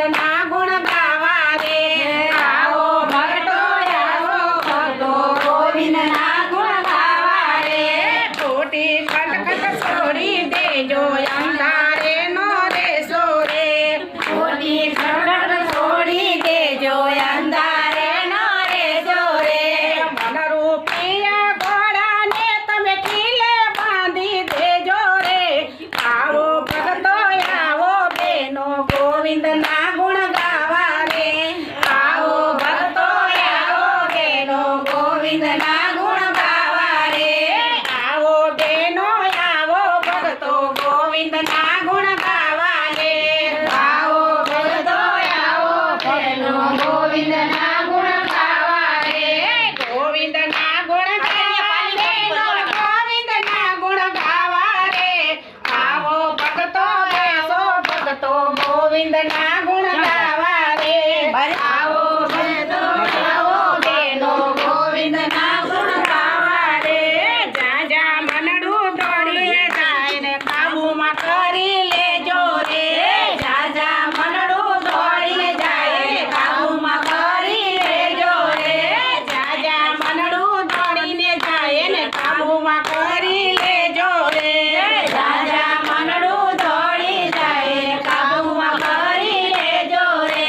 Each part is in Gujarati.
ગોવિંદના ગુણ ગાવા રે આવો ભક્તો ગોવિંદના ગુણ ગાવા રે ખોટી ખટખટ છોડી દેજો અંધારે નો રેસો રે ખોટી ખટખટ છોડી દેજો અંધારે નો રેસો રે મનરૂપિયા ઘોડાને તમે ખીલે બાંધી દેજો રે આવો ભક્તો આવો બેનો ગોવિંદના ગુણ ગાવા રે આવો ભક્તો આવો બેનો ગોવિંદના ગુણ ગાવા રે આવો બેનો આવો ભક્તો ગોવિંદના ગુણ ગાવા રે આવો ભક્તો આવો બેનો ગોવિંદના ગુણ ગાવા રે ગોવિંદના ગુણ ગાવા બેનો ગોવિંદના ગુણ ગાવા રે આવો ભક્તો બેસો ભક્તો ગોવિંદના ગુણ ગાવા રે આવો ભક્તો આવો બેનો ગોવિંદના ગુણ ગાવા રે જા મનડું દોડી જાય ને કાબુમાં કરી લેજો રે જા મનડું દોડી જાય ને કાબુમાં કરી લેજો રે જા મનડું દોડીને જાય ને કાબુમાં કરી લેજો રે જા મનડું દોડી જાય કાબુમાં કરી લેજો રે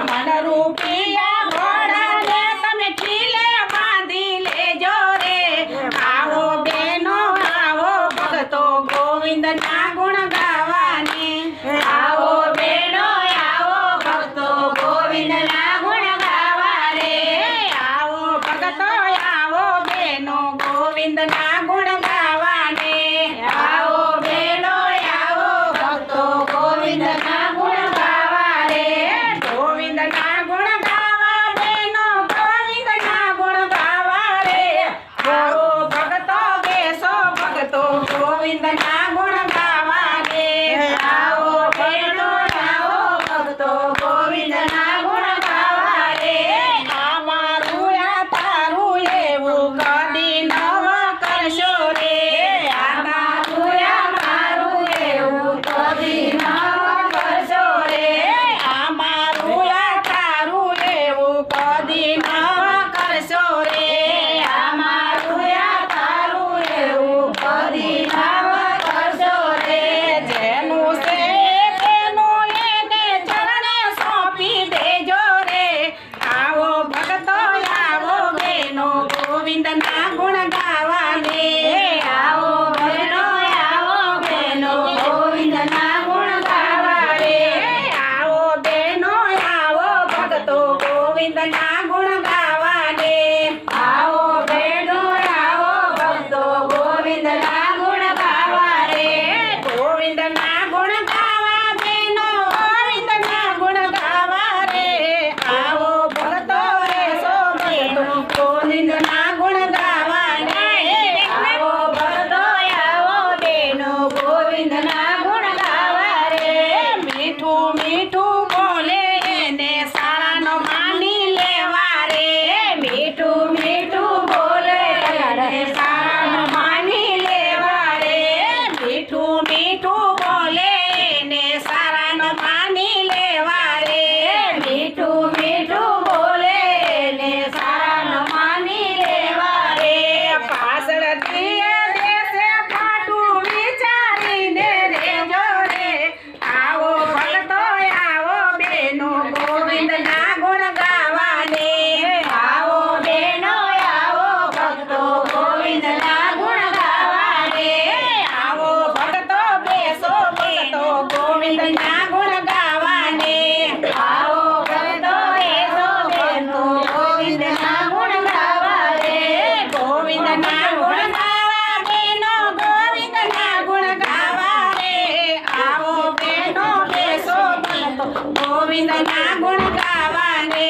મનરૂપિયા ઘોડાને તમે ખીલે બાંધી લેજો રે આવો બેનો આવો ભક્તો ગોવિંદના ગુણ ગાવાને આવો બેનો આવો ભક્તો ગોવિંદના ગુણ ગાવા રે આવો ભક્તો આવો બેનો ગોવિંદના ગુણ ગાવાને આવો બેનો આવો ભક્તો ગોવિંદના ગુણ ગાવા રે ગોવિંદના ગુણ ગાવા બેનો ગોવિંદના ગુણ ગાવા રે આવો ભક્તો બેસો ભક્તો ગોવિંદના ગુણ ગાવા રે આવો બેનો આવો ભક્તો ગોવિંદના ગુણ ગાવા રે અમારું આ તારું એવું કદી નવ કરશો રે અમારું એવું કદી નવ કરશો રે અમારું આ તારું એવું કદી નવ કરશો રે અમારું આ તારું એવું કદી નવ કરશો રે જેનું છે તેનું એને ચરણે સોંપી દેજો રે આવો ભક્તો આવો બેનો ગોવિંદના ગુણ ગાવાને આવો બેનો ગોવિંદના ગુણ ગાવા રે આવો બેનો આવો ભક્તો ગોવિંદના ગુણ ગાવાને આવો બેનો આવો ભક્તો ગોવિંદના ગુણ ગાવા રે ગોવિંદના ગુણ ગાવા બેનો ગોવિંદના ગુણ ગાવા રે આવો ભક્તો રેસો ભક્તો ગોવિંદના ગુણ ગાવાને આવો ભક્તો આવો બેનો ગોવિંદના ગુણ ગાવા રે મીઠું મીઠું બોલે એને સારાનો માની લેવા રે મીઠું મીઠું બોલે એને સારાનો માની લેવા રે મીઠું મીઠું બોલે એને સારાનો માની લેવા રે મીઠું મીઠું બોલે એને સારાનો માની લેવા રે પાછળથી દેશે ફાટું વિચારીને રેજો રે આવો ભક્તો આવો બેનો ગોવિંદના ગુણ ગાવાને આવો બેનો આવો ભક્તો ગોવિંદના ગુણ ગાવા રે આવો ભક્તો બેસો ભક્તો ગોવિંદના ગુણ ગાવાને આવો ભક્તો બેસો બેનો ગોવિંદના ગુણ ગાવા રે ગોવિંદના ગુણ ગાવા બેનો ગોવિંદના ગુણ ગાવા રે આવો બેનો બેસો ભક્તો ગોવિંદના ગુણ ગાવાને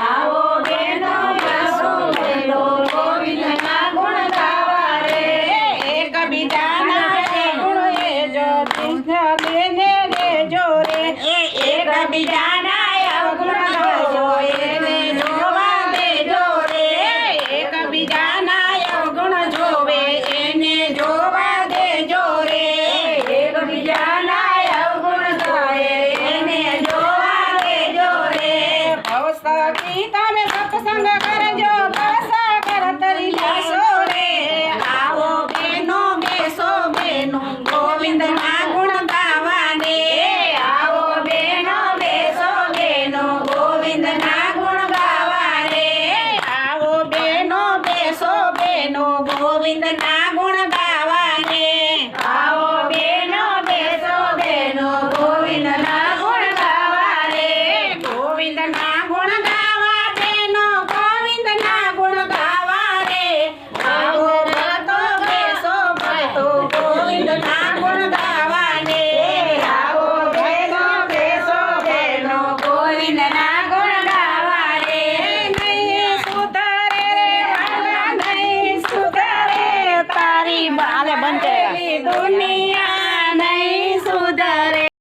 આવો બેનો બેસો બેનો ગોવિંદના ગુણ ગાવા રે એકબીજાના ગુણ લેજો લેજો રે એકબીજા